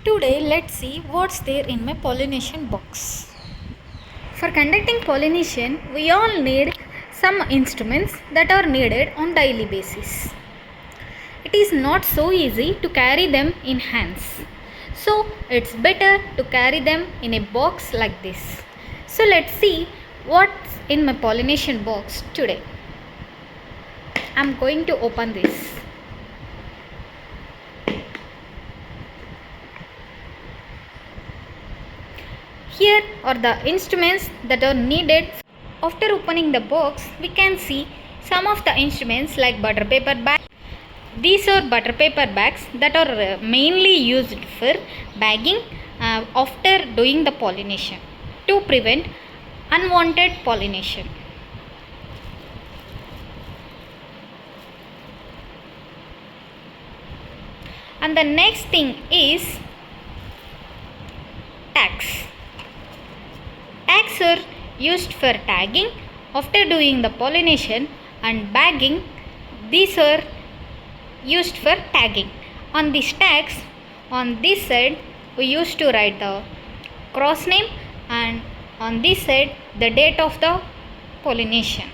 Today let's see what's there in my pollination box. For conducting pollination, we all need some instruments that are needed on daily basis. It is not so easy to carry them in hands. So it's better to carry them in a box like this. So let's see what's in my pollination box today. I'm going to open this. Here are the instruments that are needed. After opening the box, we can see some of the instruments like butter paper bag. These are butter paper bags that are mainly used for bagging after doing the pollination to prevent unwanted pollination. And the next thing is tags. Tags are used for tagging after doing the pollination, and bagging, these are used for tagging. On these tags, on this side we used to write the cross name, and on this side the date of the pollination.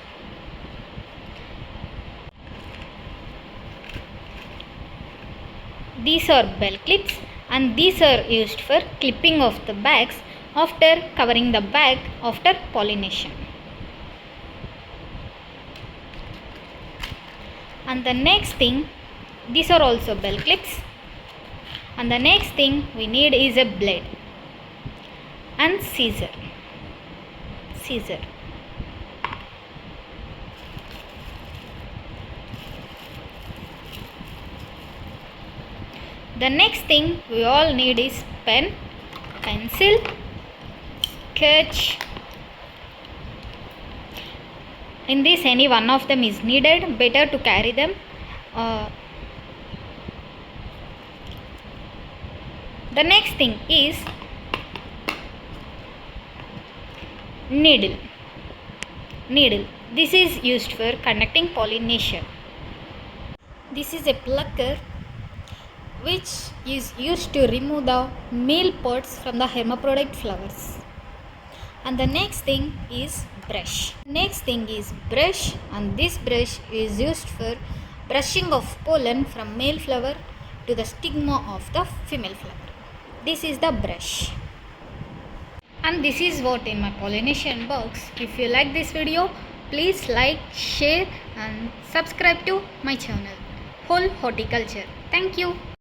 These are bell clips, and these are used for clipping of the bags after covering the bag after pollination. And the next thing, these are also bell clips, and the next thing we need is a blade and scissor. The next thing we all need is pen, pencil, sketch. In this, any one of them is needed, better to carry them. The next thing is needle. This is used for conducting pollination. This is a plucker which is used to remove the male pods from the hermaphrodite flowers. And the next thing is brush. And this brush is used for brushing of pollen from male flower to the stigma of the female flower. This is the brush. And this is what in my pollination box. If you like this video, please like, share and subscribe to my channel, Horticulture. Thank you.